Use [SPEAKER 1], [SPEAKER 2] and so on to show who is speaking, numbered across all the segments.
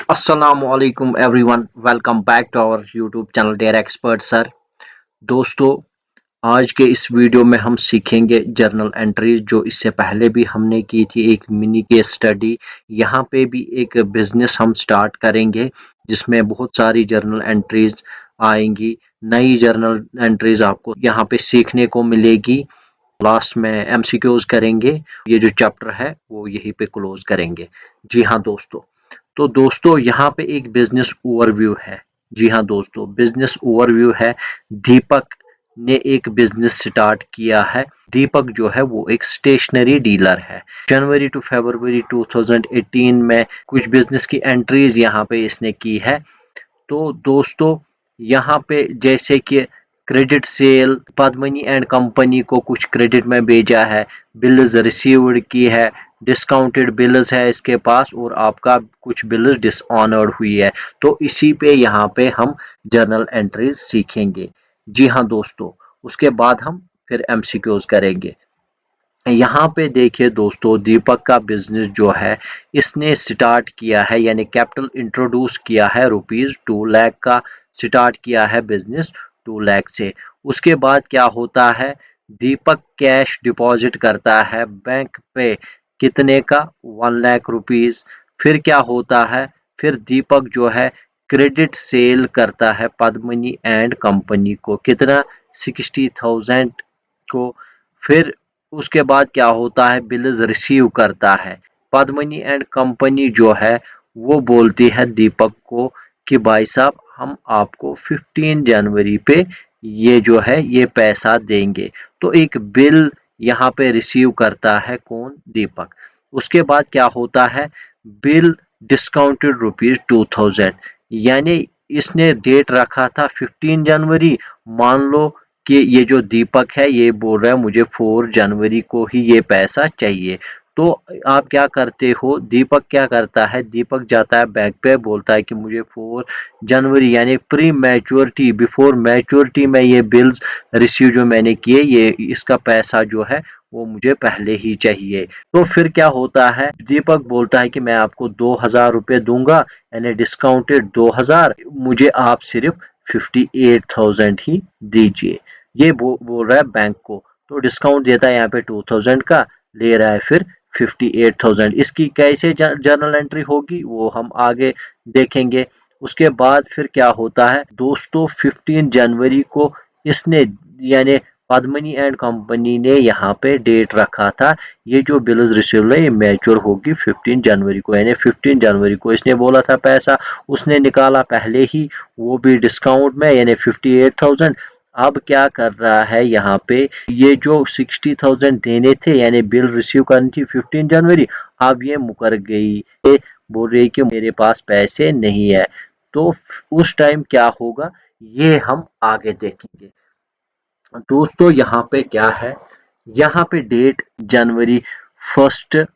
[SPEAKER 1] Assalamualaikum everyone. Welcome back to our YouTube channel Dare Expert sir. दोस्तों, आज के इस वीडियो में हम सीखेंगे जर्नल एंट्रीज जो इससे पहले भी हमने की थी एक मिनी केस स्टडी। यहाँ पे भी एक बिजनेस हम स्टार्ट करेंगे जिसमें बहुत सारी जर्नल एंट्रीज आएंगी। नई जर्नल एंट्रीज आपको यहाँ पे सीखने को मिलेगी। लास्ट में एमसीक्यूज करेंगे। ये जो चैप्टर है वो यहीं पे क्लोज करेंगे। जी हाँ दोस्तों, तो दोस्तों यहाँ पे एक बिजनेस ओवरव्यू है। जी हाँ दोस्तों, बिजनेस ओवरव्यू है। दीपक ने एक बिजनेस स्टार्ट किया है। दीपक जो है वो एक स्टेशनरी डीलर है। जनवरी टू फरवरी 2018 में कुछ बिजनेस की एंट्रीज यहाँ पे इसने की है। तो दोस्तों यहाँ पे जैसे कि credit sale, Padmini and company को कुछ क्रेडिट में भेजा है, बिल्स रिसीव्ड की है, डिस्काउंटेड बिल्स है इसके पास और आपका कुछ बिल्स डिसऑनर्ड हुई है। तो इसी पे यहाँ पे हम जर्नल एंट्रीज सीखेंगे। जी हाँ दोस्तों, उसके बाद हम फिर एमसीक्यूज करेंगे। यहाँ पे देखिए दोस्तों, दीपक का बिजनेस जो है इसने स्टार्ट किया है, यानी कैपिटल इंट्रोड्यूस किया है ₹2 लाख का। स्टार्ट किया है बिजनेस 2 लाख से। उसके बाद क्या होता है, दीपक कैश डिपॉजिट करता है बैंक पे। कितने का? ₹1 लाख। फिर क्या होता है, फिर दीपक जो है क्रेडिट सेल करता है पद्मनी एंड कंपनी को। कितना? 60,000 को। फिर उसके बाद क्या होता है, बिल्स रिसीव करता है। पद्मनी एंड कंपनी जो है वो बोलती है दीपक को कि भाई साहब हम आपको 15 जनवरी पे ये जो है ये पैसा देंगे। तो एक बिल यहाँ पे रिसीव करता है कौन? दीपक। उसके बाद क्या होता है, बिल डिस्काउंटेड ₹2000, यानी इसने डेट रखा था 15 जनवरी। मान लो कि ये जो दीपक है ये बोल रहा है मुझे 4 जनवरी को ही ये पैसा चाहिए। तो आप क्या करते हो, दीपक क्या करता है, दीपक जाता है बैंक पे, बोलता है कि मुझे 4 जनवरी यानी प्री मैच्योरिटी, बिफोर मैच्योरिटी में ये बिल्स रिसीव जो मैंने किए, ये इसका पैसा जो है वो मुझे पहले ही चाहिए। तो फिर क्या होता है, दीपक बोलता है कि मैं आपको 2000 रुपये दूंगा, यानी डिस्काउंटेड 2000, मुझे आप सिर्फ 58,000 ही दीजिए। ये बोल रहा है बैंक को। तो डिस्काउंट देता है यहाँ पे 2000 का, ले रहा है फिर 58,000। इसकी कैसे जर्नल एंट्री होगी वो हम आगे देखेंगे। उसके बाद फिर क्या होता है दोस्तों, 15 जनवरी को इसने, यानी पद्मनी एंड कंपनी ने यहाँ पे डेट रखा था, ये जो बिल्स रिसीव है ये मैच्योर होगी 15 जनवरी को, यानी 15 जनवरी को इसने बोला था पैसा, उसने निकाला पहले ही, वो भी डिस्काउंट में, यानी 58,000। अब क्या कर रहा है यहाँ पे, ये जो 60,000 देने थे, यानी बिल रिसीव करनी थी 15 जनवरी, अब ये मुकर गई। ये बोल रही कि मेरे पास पैसे नहीं है। तो उस टाइम क्या होगा ये हम आगे देखेंगे। दोस्तों यहाँ पे क्या है, यहाँ पे डेट जनवरी 1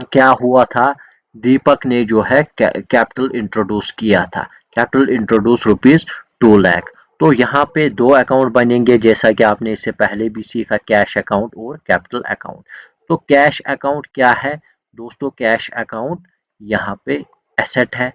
[SPEAKER 1] क्या हुआ था, दीपक ने जो है कैपिटल इंट्रोड्यूस किया था। Capital introduce ₹2 lakh. तो यहाँ पे दो अकाउंट बनेंगे, जैसा कि आपने इससे पहले भी सीखा, कैश अकाउंट और कैपिटल अकाउंट। तो कैश अकाउंट क्या है दोस्तों, कैश अकाउंट यहाँ पे एसेट है,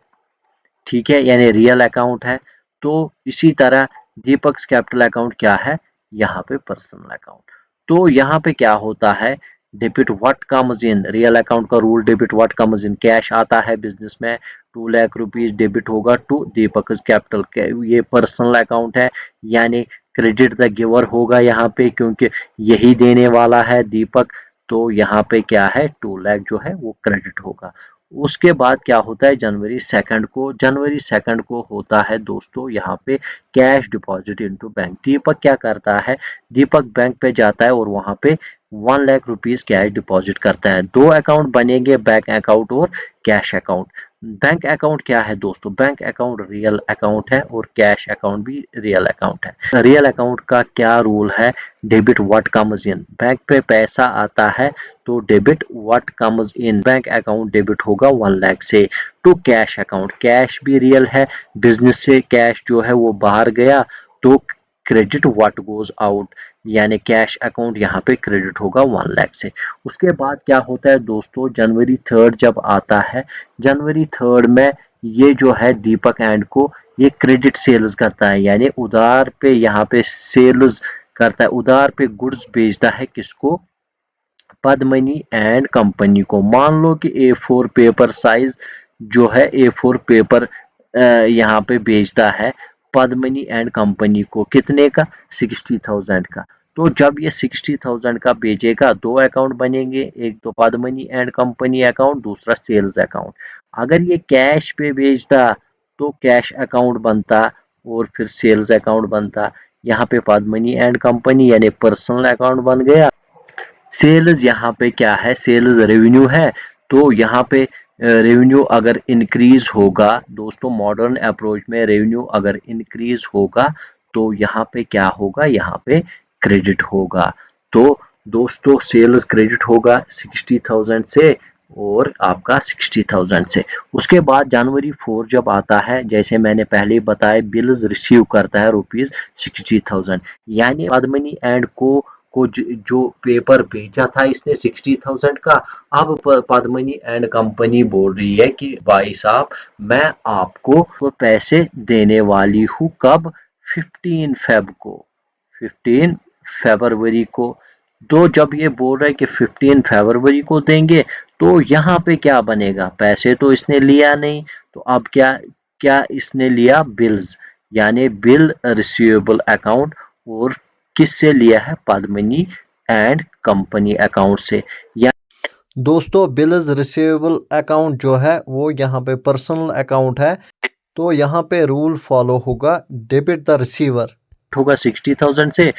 [SPEAKER 1] ठीक है, यानी रियल अकाउंट है। तो इसी तरह दीपक कैपिटल अकाउंट क्या है, यहाँ पे पर्सनल अकाउंट। तो यहाँ पे क्या होता है, debit what comes in, real account का rule, debit what comes in, cash आता है बिजनेस में, ₹2 लाख डेबिट होगा टू दीपक कैपिटल। ये पर्सनल अकाउंट है, यानी क्रेडिट द गिवर होगा यहाँ पे, क्योंकि यही देने वाला है दीपक। तो यहाँ पे क्या है, 2 लाख जो है वो क्रेडिट होगा। उसके बाद क्या होता है, जनवरी 2 को होता है दोस्तों यहाँ पे कैश डिपॉजिट इनटू बैंक। दीपक क्या करता है, दीपक बैंक पे जाता है और वहां पे ₹1 लाख कैश डिपॉजिट करता है। दो अकाउंट बनेंगे, बैंक अकाउंट और कैश अकाउंट। बैंक अकाउंट क्या है दोस्तों, बैंक अकाउंट रियल अकाउंट है और कैश अकाउंट भी रियल अकाउंट है। रियल अकाउंट का क्या रूल है, debit what comes in, bank पे पैसा आता है तो debit what comes in, bank account debit होगा 1 लाख से टू कैश अकाउंट। कैश भी रियल है, बिजनेस से कैश जो है वो बाहर गया तो क्रेडिट व्हाट गोज आउट, यानी कैश अकाउंट यहाँ पे क्रेडिट होगा 1 लाख से। उसके बाद क्या होता है दोस्तों, जनवरी 3 जब आता है, जनवरी 3 में ये जो है दीपक एंड को ये क्रेडिट सेल्स करता है, यानी उधार पे यहाँ पे सेल्स करता है, उधार पे गुड्स बेचता है किसको, पद्मनी एंड कंपनी को। मान लो कि A4 पेपर साइज जो है A4 पेपर यहाँ पे बेचता है पद्मनी एंड कंपनी को, कितने का, 60,000 का। तो जब ये 60,000 का बेचेगा, दो अकाउंट बनेंगे, एक तो पद्मनी एंड कंपनी अकाउंट, दूसरा सेल्स अकाउंट। अगर ये कैश पे बेचता तो कैश अकाउंट बनता और फिर सेल्स अकाउंट बनता। यहाँ पे पद्मनी एंड कंपनी यानी पर्सनल अकाउंट बन गया। सेल्स यहाँ पे क्या है, सेल्स रेवेन्यू है। तो यहाँ पे रेवेन्यू अगर इंक्रीज होगा दोस्तों, मॉडर्न अप्रोच में रेवेन्यू अगर इंक्रीज होगा तो यहाँ पे क्या होगा, यहाँ पे क्रेडिट होगा। तो दोस्तों सेल्स क्रेडिट होगा 60,000 से और आपका 60,000 से। उसके बाद जनवरी 4 जब आता है, जैसे मैंने पहले बताया, बिल्स रिसीव करता है ₹60,000, यानी पद्मनी एंड को जो पेपर भेजा था इसने 60,000 का। अब पद्मनी एंड कंपनी बोल रही है कि भाई साहब मैं आपको वो पैसे देने वाली हूँ कब, 15 फरवरी को। तो जब ये बोल रहा है कि 15 फरवरी को देंगे, तो यहाँ पे क्या बनेगा, पैसे तो इसने लिया नहीं, तो अब क्या क्या इसने लिया, बिल्स, यानी बिल रिसीवेबल अकाउंट। और किससे लिया है, पद्मिनी एंड कंपनी अकाउंट से। या
[SPEAKER 2] दोस्तों बिल्स रिसीवेबल अकाउंट जो है वो यहाँ पे पर्सनल अकाउंट है, तो यहाँ पे रूल फॉलो होगा, डेबिट द रिसीवर
[SPEAKER 1] होगा 60,000 से।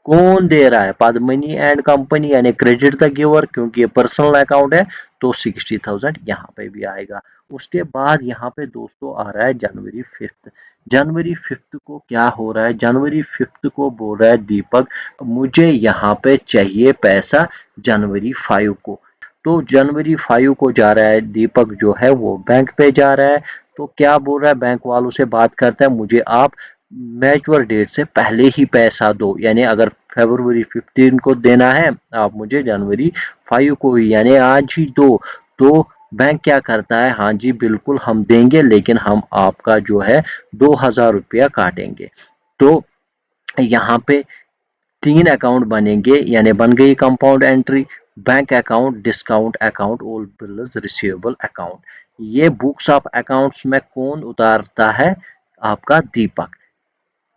[SPEAKER 1] कौन दे रहा है, पद्मिनी एंड कंपनी यानी क्रेडिट द गिवर, क्योंकि ये पर्सनल अकाउंट है तो 60,000 यहाँ पे भी आएगा। उसके बाद यहाँ पे दोस्तों आ रहा है जनवरी 5। जनवरी 5 को क्या हो रहा है, जनवरी 5 को बोल रहा है दीपक मुझे यहाँ पे चाहिए पैसा जनवरी 5 को। तो जनवरी 5 को जा रहा है दीपक, जो है वो बैंक पे जा रहा है। तो क्या बोल रहा है, बैंक वालों से बात करता है, मुझे आप मैच्योर डेट से पहले ही पैसा दो, यानी अगर फरवरी 15 को देना है, आप मुझे जनवरी 5 को ही यानी आज ही दो। तो बैंक क्या करता है, हाँ जी बिल्कुल हम देंगे, लेकिन हम आपका जो है 2,000 रुपया काटेंगे। तो यहाँ पे 3 अकाउंट बनेंगे, यानी बन गई compound entry, bank account, discount account और बिल्स रिसीवेबल अकाउंट। ये बुक्स ऑफ अकाउंट्स में कौन उतारता है, आपका दीपक।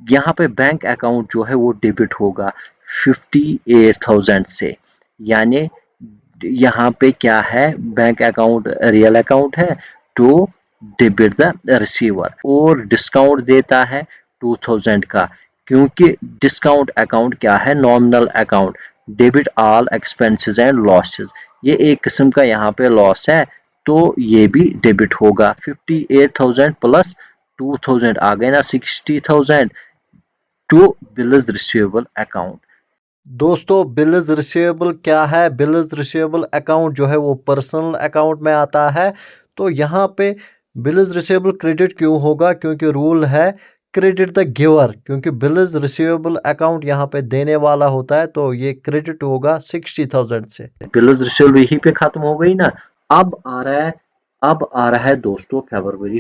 [SPEAKER 1] यहाँ पे बैंक अकाउंट जो है वो डेबिट होगा 58,000 से, यानी यहाँ पे क्या है, बैंक अकाउंट रियल अकाउंट है तो डेबिट द रिसीवर। और डिस्काउंट देता है 2,000 का, क्योंकि डिस्काउंट अकाउंट क्या है, nominal account, debit all expenses and losses. ये एक किस्म का यहाँ पे लॉस है, तो ये भी डेबिट होगा। 58,000 प्लस 2,000 आ गए ना 60,000 टू बिल्स रिसीवेबल अकाउंट।
[SPEAKER 2] दोस्तों बिल्स रिसीवेबल क्या है, बिल्स रिसीवेबल अकाउंट जो है वो पर्सनल अकाउंट में आता है। तो यहाँ पे बिल्स रिसीवेबल क्रेडिट क्यों होगा, क्योंकि रूल है क्रेडिट द गिवर, क्योंकि बिल्स रिसीवेबल अकाउंट यहाँ पे देने वाला होता है, तो ये क्रेडिट होगा 60,000 से।
[SPEAKER 1] बिल्स रिसीवेबल यहीं पे खत्म हो गई ना। अब आ रहा है दोस्तों फरवरी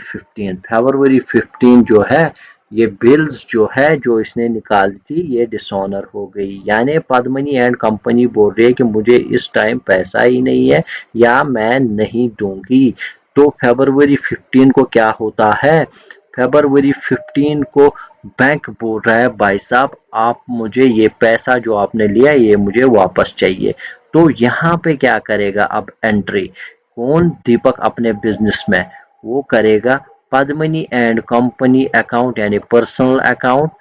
[SPEAKER 1] 15 जो है, ये बिल्स जो है जो इसने निकाली थी ये डिसऑनर हो गई, यानी पद्मनी एंड कंपनी बोल रही है कि मुझे इस टाइम पैसा ही नहीं है या मैं नहीं दूंगी। तो फरवरी 15 को क्या होता है, फरवरी 15 को बैंक बोल रहा है भाई साहब आप मुझे ये पैसा जो आपने लिया ये मुझे वापस चाहिए। तो यहाँ पे क्या करेगा, अब एंट्री कौन, दीपक अपने बिजनेस में वो करेगा पद्मनी एंड कंपनी अकाउंट यानी personal account,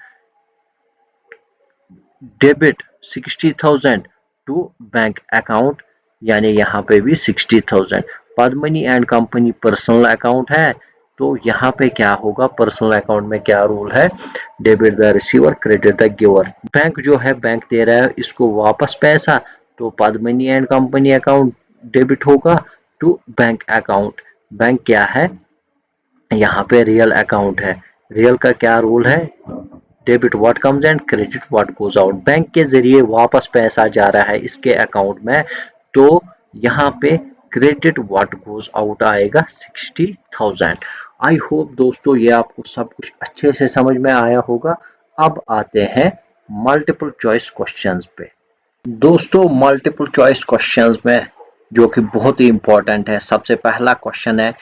[SPEAKER 1] debit 60,000 to bank account, यानी यहाँ पे भी 60,000। Padmini and company personal account है, तो यहाँ पे क्या होगा, पर्सनल अकाउंट में क्या रूल है, debit the receiver credit the giver. Bank जो है बैंक दे रहा है इसको वापस पैसा, तो Padmini and company account debit होगा टू बैंक अकाउंट। बैंक क्या है, यहाँ पे रियल अकाउंट है, रियल का क्या रूल है, debit what comes and credit what goes out. Bank के जरिए वापस पैसा जा रहा है इसके अकाउंट में, तो यहाँ पे क्रेडिट व्हाट गोज आउट आएगा 60,000। आई होप दोस्तों ये आपको सब कुछ अच्छे से समझ में आया होगा। अब आते हैं मल्टीपल चॉइस क्वेश्चंस पे। दोस्तों मल्टीपल चॉइस क्वेश्चंस में जो कि बहुत ही इंपॉर्टेंट है, सबसे पहला क्वेश्चन है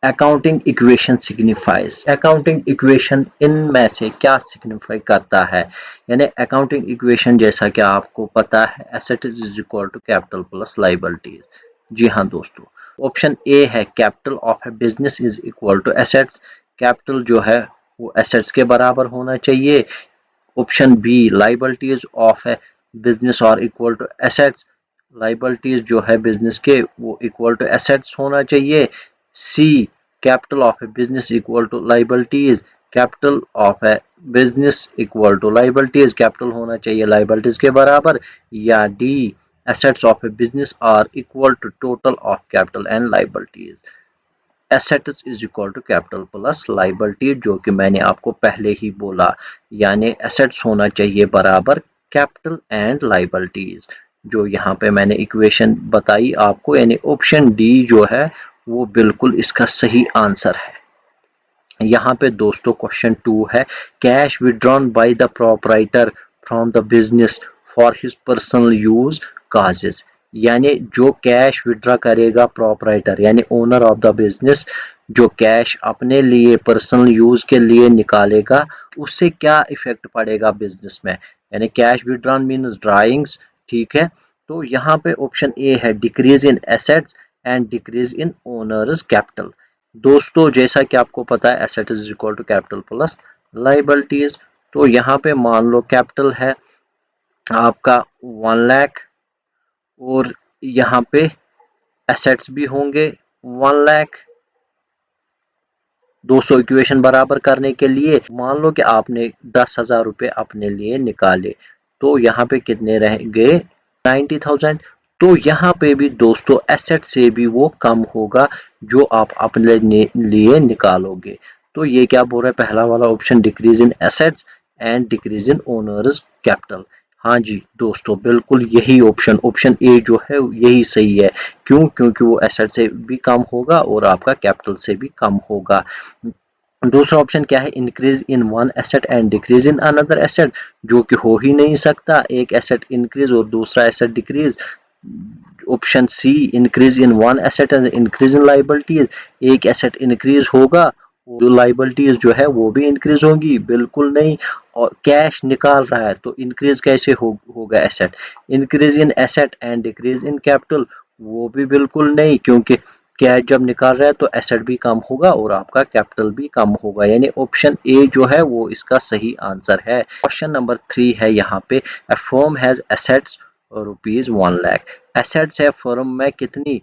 [SPEAKER 1] accounting equation signifies. Accounting equation इनमें से क्या सिग्निफाई करता है? यानी अकाउंटिंग इक्वेशन जैसा कि आपको पता है asset is equal to capital plus liabilities. जी हाँ दोस्तों, ऑप्शन ए है capital of a business is equal to assets. Capital जो है वो एसेट्स के बराबर होना चाहिए। Option B liabilities of a business are equal to assets. Liabilities जो है बिजनेस के वो इक्वल टू एसेट्स होना चाहिए। C capital of a business equal to liabilities. Capital of a business equal to liabilities, capital होना चाहिए liabilities के बराबर। या D assets of a business are equal to total of capital and liabilities. Assets is equal to capital plus liability, जो कि मैंने आपको पहले ही बोला, यानी एसेट्स होना चाहिए बराबर कैपिटल एंड लायबिलिटीज। जो यहाँ पे मैंने इक्वेशन बताई आपको, यानी ऑप्शन डी जो है वो बिल्कुल इसका सही आंसर है। यहाँ पे दोस्तों क्वेश्चन 2 है cash withdrawn bye the proprietor from the business for his personal use causes. यानी जो कैश विड्रॉ करेगा प्रोपराइटर यानी ओनर ऑफ द बिजनेस, जो कैश अपने लिए पर्सनल यूज के लिए निकालेगा, उससे क्या इफेक्ट पड़ेगा बिजनेस में। यानी कैश विड्रॉन मीन्स ड्राइंग्स, ठीक है। तो यहाँ पे ऑप्शन ए है decrease in assets and decrease in owners capital. दोस्तों जैसा कि आपको पता है asset is equal to capital plus liabilities. तो यहाँ पे मान लो कैपिटल है आपका 1 लाख और यहाँ पे एसेट्स भी होंगे 1 लाख। 200 इक्वेशन बराबर करने के लिए मान लो कि आपने 10,000 रुपये अपने लिए निकाले, तो यहाँ पे कितने रह गए 90,000। तो यहाँ पे भी दोस्तों एसेट से भी वो कम होगा जो आप अपने लिए निकालोगे। तो ये क्या बोल रहा है पहला वाला option, decrease in assets and decrease in owners capital. हाँ जी दोस्तों, बिल्कुल यही ऑप्शन, ऑप्शन ए जो है यही सही है। क्यों? क्योंकि वो एसेट से भी कम होगा और आपका कैपिटल से भी कम होगा। दूसरा ऑप्शन क्या है, increase in one asset and decrease in another asset, जो कि हो ही नहीं सकता, एक एसेट इंक्रीज और दूसरा asset decrease. Option C increase in one asset and increase in liabilities, एक एसेट इंक्रीज होगा जो लायबिलिटीज जो है वो भी इंक्रीज होगी, बिल्कुल नहीं। और कैश निकाल रहा है तो इंक्रीज कैसे होगा asset, increase in asset and decrease in capital, वो भी बिल्कुल नहीं, क्योंकि कैश जब निकाल रहा है तो एसेट भी कम होगा और आपका कैपिटल भी कम होगा। यानी ऑप्शन ए जो है वो इसका सही आंसर है। क्वेश्चन नंबर 3 है यहाँ पे a firm has assets ₹1 lakh. Assets है फर्म में कितनी,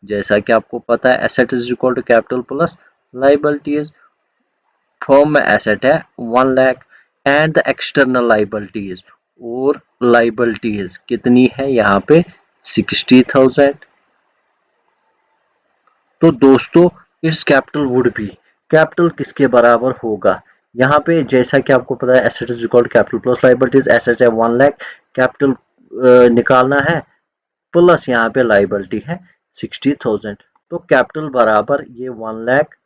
[SPEAKER 1] जैसा कि आपको पता है asset is equal to capital plus liabilities. Firm में एसेट है 1 lakh and the external liabilities, और लायबिलिटीज कितनी है यहाँ पे 60,000। तो दोस्तों it's capital would be, capital किसके बराबर होगा यहाँ पे, जैसा कि आपको पता है asset is equal to capital plus liabilities. Asset है 1 लाख, कैपिटल निकालना है, प्लस यहाँ पे लायबिलिटी है 60,000। तो कैपिटल बराबर ये 1 लाख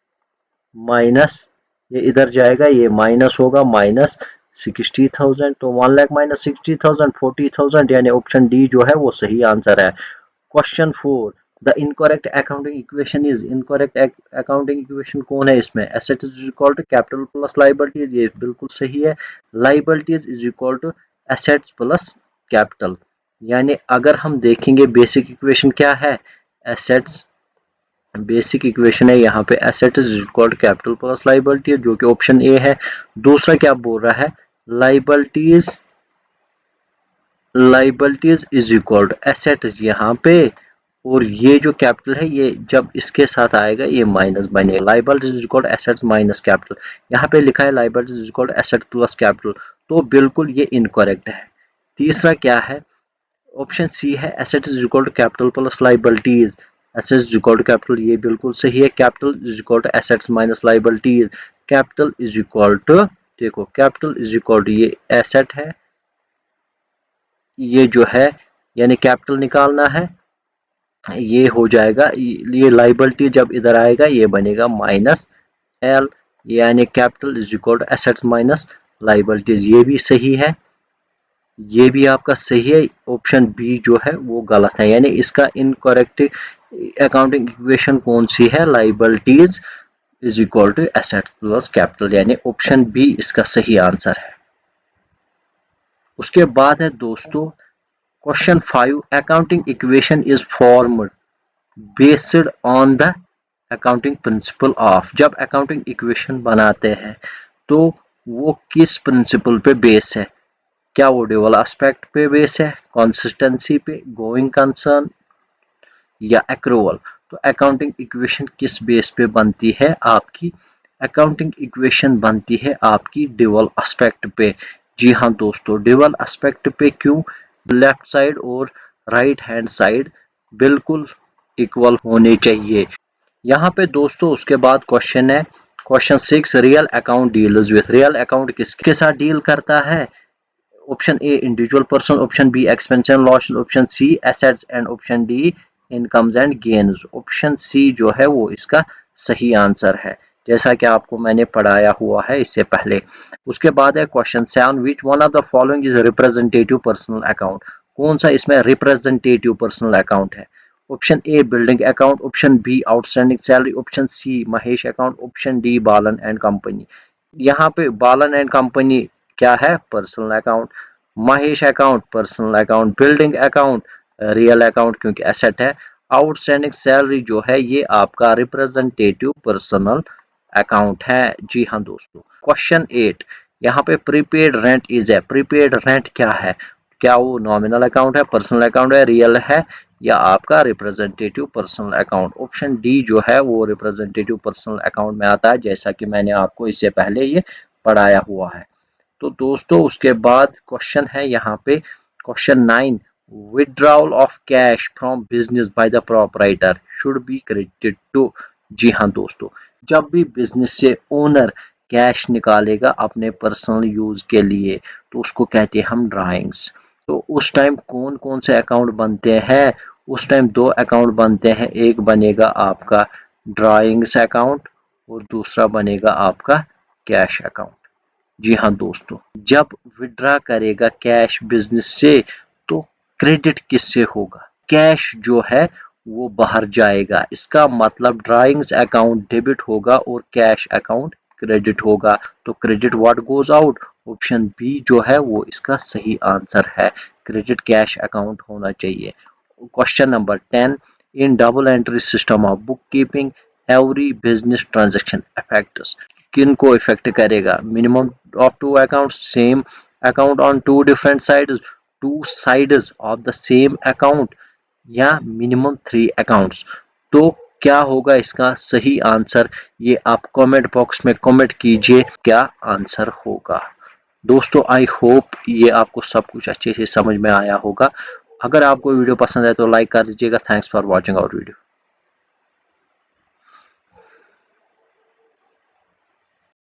[SPEAKER 1] माइनस, ये इधर जाएगा, ये माइनस होगा, माइनस 60,000। तो 1 लाख माइनस 60,000 40,000, यानी ऑप्शन डी जो है वो सही आंसर है। Question 4 the incorrect accounting equation is, incorrect accounting equation कौन है इसमें, asset is equal to capital plus liabilities, ये बिल्कुल सही है। Liabilities is equal to assets plus capital. यानी अगर हम देखेंगे बेसिक इक्वेशन क्या है, एसेट्स, बेसिक इक्वेशन है यहाँ पे asset is equal to capital plus liability, जो कि ऑप्शन ए है। दूसरा क्या बोल रहा है, liabilities, liabilities is equal to asset यहाँ पे, और ये जो कैपिटल है ये जब इसके साथ आएगा ये माइनस बनेगा, liabilities is equal to assets minus capital. यहाँ पे लिखा है liabilities is equal to asset plus capital, तो बिल्कुल ये इनकरेक्ट है। तीसरा क्या है, ऑप्शन सी है asset is equal to capital plus liabilities, asset is equal to capital, ये बिल्कुल सही है। Capital is equal to assets minus liabilities, capital is equal to, देखो कैपिटल इज इक्वल टू ये एसेट है, ये जो है यानी कैपिटल निकालना है ये हो जाएगा, ये लाइबिलिटी जब इधर आएगा ये बनेगा माइनस एल, यानी capital is equal to assets minus liabilities. ये भी सही है, ये भी आपका सही है। ऑप्शन बी जो है वो गलत है, यानी इसका इनकरेक्ट अकाउंटिंग इक्वेशन कौन सी है, liabilities is equal to asset plus capital, यानी ऑप्शन बी इसका सही आंसर है। उसके बाद है दोस्तों question 5, accounting equation is formed based on the accounting principle of. जब अकाउंटिंग इक्वेशन बनाते हैं तो वो किस प्रिंसिपल पे बेस है, क्या वो ड्यूअल एस्पेक्ट पे बेस है, कंसिस्टेंसी पे, गोइंग कंसर्न या एक्रूवल। तो अकाउंटिंग इक्वेशन किस बेस पे बनती है आपकी, अकाउंटिंग इक्वेशन बनती है आपकी ड्यूअल एस्पेक्ट पे। जी हाँ दोस्तों, ड्यूअल एस्पेक्ट पे क्यों, लेफ्ट साइड और राइट हैंड साइड बिल्कुल इक्वल होने चाहिए। यहाँ पे दोस्तों उसके बाद क्वेश्चन है question 6, real account deals with. Real account किसके साथ डील करता है, option A individual person, option B expense and loss, option C assets and option D incomes and gains. Option C जो है वो इसका सही आंसर है, जैसा कि आपको मैंने पढ़ाया हुआ है इससे पहले। उसके बाद है question 7, which one of the following is representative personal account. कौन सा इसमें रिप्रेजेंटेटिव पर्सनल अकाउंट है, option A building account, option B outstanding salary, option C Mahesh account, option D Balan and company. यहाँ पे बालन एंड कंपनी क्या है, personal account, Mahesh account personal account, building account real account क्योंकि asset है, आउटस्टैंडिंग सैलरी जो है ये आपका रिप्रेजेंटेटिव पर्सनल अकाउंट है। जी हाँ दोस्तों, क्वेश्चन 8, यहाँ पे प्रीपेड रेंट इज है। प्रीपेड रेंट क्या है, क्या वो नॉमिनल अकाउंट है, पर्सनल अकाउंट है, रियल है या आपका representative personal account. Option D जो है वो रिप्रेजेंटेटिव पर्सनल अकाउंट में आता है, जैसा कि मैंने आपको इससे पहले ये पढ़ाया हुआ है। तो दोस्तों उसके बाद क्वेश्चन है यहाँ पे question 9, withdrawal of cash from business by the proprietor should be credited to. जी हाँ दोस्तों, जब भी बिजनेस से ओनर कैश निकालेगा अपने पर्सनल यूज के लिए तो उसको कहते हैं हम ड्राइंग्स। तो उस टाइम कौन कौन से अकाउंट बनते हैं, उस टाइम दो अकाउंट बनते हैं, एक बनेगा आपका ड्राइंग्स अकाउंट और दूसरा बनेगा आपका कैश अकाउंट। जी हाँ दोस्तों, जब विड्रा करेगा कैश बिजनेस से तो क्रेडिट किससे होगा, कैश जो है वो बाहर जाएगा, इसका मतलब ड्राइंग्स अकाउंट डेबिट होगा और कैश अकाउंट क्रेडिट होगा। तो credit what goes out, option B जो है वो इसका सही आंसर है, क्रेडिट कैश अकाउंट होना चाहिए। Question number 10, in double entry system of book keeping every business transaction affects. किन को इफेक्ट करेगा, minimum of two account, same account on two different sides, two sides of the same account या minimum 3 accounts. तो क्या होगा इसका सही answer, ये आप कमेंट बॉक्स में कमेंट कीजिए क्या आंसर होगा। दोस्तों आई होप ये आपको सब कुछ अच्छे से समझ में आया होगा। अगर आपको वीडियो पसंद है तो लाइक कर दीजिएगा। Thanks for watching our video.